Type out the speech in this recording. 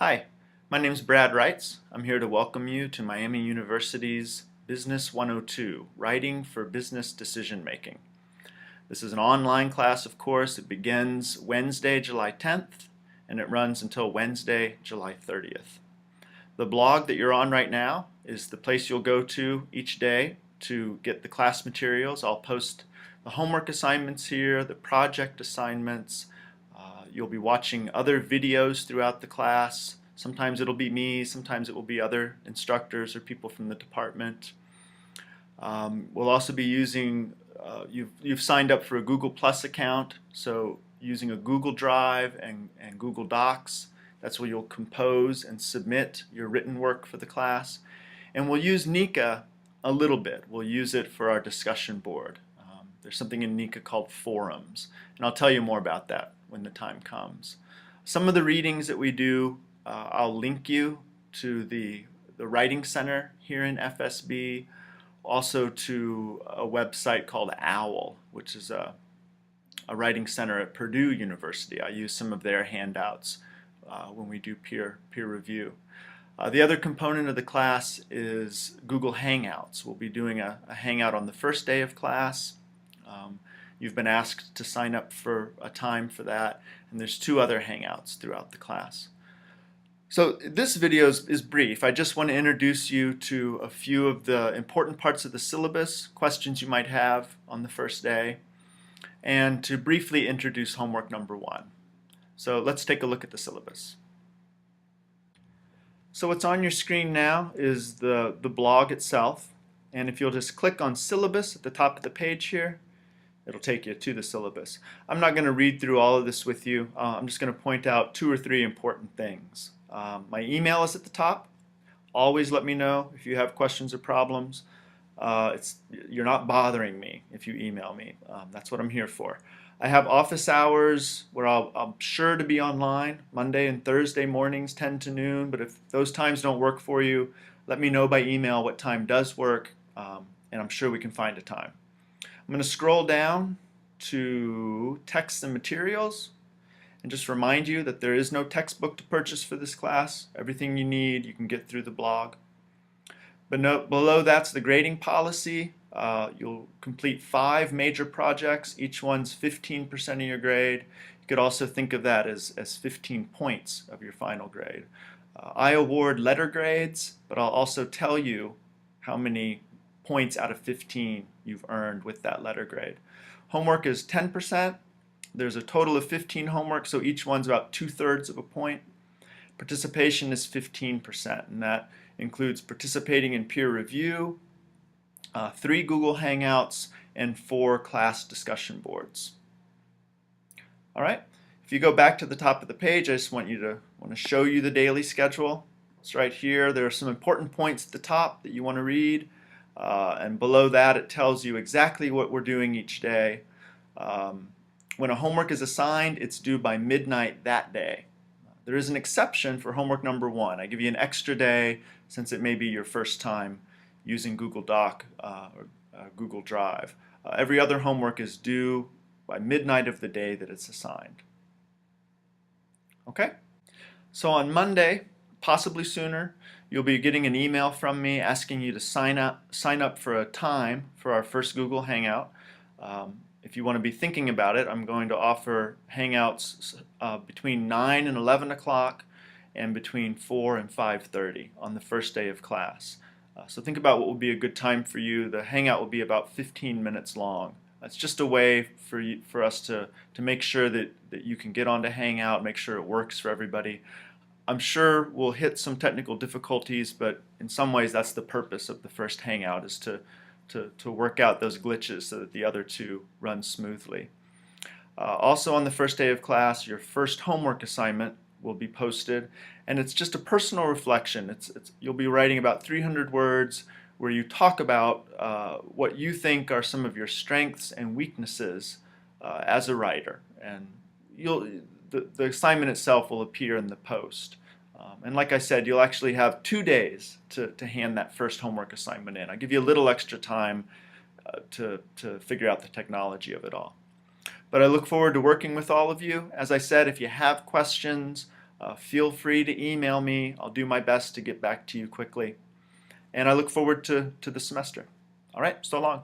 Hi, my name is Brad Reitz. I'm here to welcome you to Miami University's BUS102, Writing for Business Decision Making. This is an online class, of course. It begins Wednesday, July 10th, and it runs until Wednesday, July 30th. The blog that you're on right now is the place you'll go to each day to get the class materials. I'll post the homework assignments here, the project assignments. You'll be watching other videos throughout the class. Sometimes it'll be me, sometimes it will be other instructors or people from the department. We'll also be using, you've signed up for a Google Plus account, so using a Google Drive and Google Docs. That's where you'll compose and submit your written work for the class. And we'll use Nika a little bit. We'll use it for our discussion board. There's something in Nika called forums, and I'll tell you more about that when the time comes. Some of the readings that we do, I'll link you to the Writing Center here in FSB, also to a website called OWL, which is a writing center at Purdue University. I use some of their handouts when we do peer review. The other component of the class is Google Hangouts. We'll be doing a hangout on the first day of class. You've been asked to sign up for a time for that, and there's 2 other hangouts throughout the class. So this video is brief. I just want to introduce you to a few of the important parts of the syllabus, questions you might have on the first day, and to briefly introduce homework number 1. So let's take a look at the syllabus. So what's on your screen now is the blog itself, and if you'll just click on syllabus at the top of the page here, it'll take you to the syllabus. I'm not going to read through all of this with you. I'm just going to point out 2 or 3 important things. My email is at the top. Always let me know if you have questions or problems. You're not bothering me if you email me. That's what I'm here for. I have office hours where I'm sure to be online, Monday and Thursday mornings, 10 to noon, but if those times don't work for you, let me know by email what time does work, and I'm sure we can find a time. I'm going to scroll down to texts and materials and just remind you that there is no textbook to purchase for this class. Everything you need you can get through the blog. But below that's the grading policy. You'll complete 5 major projects. Each one's 15% of your grade. You could also think of that as 15 points of your final grade. I award letter grades, but I'll also tell you how many points out of 15 you've earned with that letter grade. Homework is 10%. There's a total of 15 homework, so each one's about 2/3 of a point. Participation is 15%, and that includes participating in peer review, 3 Google Hangouts, and 4 class discussion boards. All right, if you go back to the top of the page, I just want to show you the daily schedule. It's right here. There are some important points at the top that you want to read. And below that it tells you exactly what we're doing each day. When a homework is assigned, it's due by midnight that day. There is an exception for homework number 1. I give you an extra day since it may be your first time using Google Doc or Google Drive. Every other homework is due by midnight of the day that it's assigned. Okay? So on Monday, possibly sooner, you'll be getting an email from me asking you to sign up for a time for our first Google Hangout. If you want to be thinking about it, I'm going to offer Hangouts between 9 and 11 o'clock and between 4 and 5:30 on the first day of class. So think about what will be a good time for you. The Hangout will be about 15 minutes long. That's just a way for us to make sure that you can get onto Hangout, make sure it works for everybody. I'm sure we'll hit some technical difficulties, but in some ways that's the purpose of the first Hangout, is to work out those glitches so that the other 2 run smoothly. Also on the first day of class, your first homework assignment will be posted, and it's just a personal reflection. You'll be writing about 300 words where you talk about what you think are some of your strengths and weaknesses as a writer, and the assignment itself will appear in the post. And like I said, you'll actually have 2 days to hand that first homework assignment in. I'll give you a little extra time to figure out the technology of it all. But I look forward to working with all of you. As I said, if you have questions, feel free to email me. I'll do my best to get back to you quickly. And I look forward to the semester. All right, so long.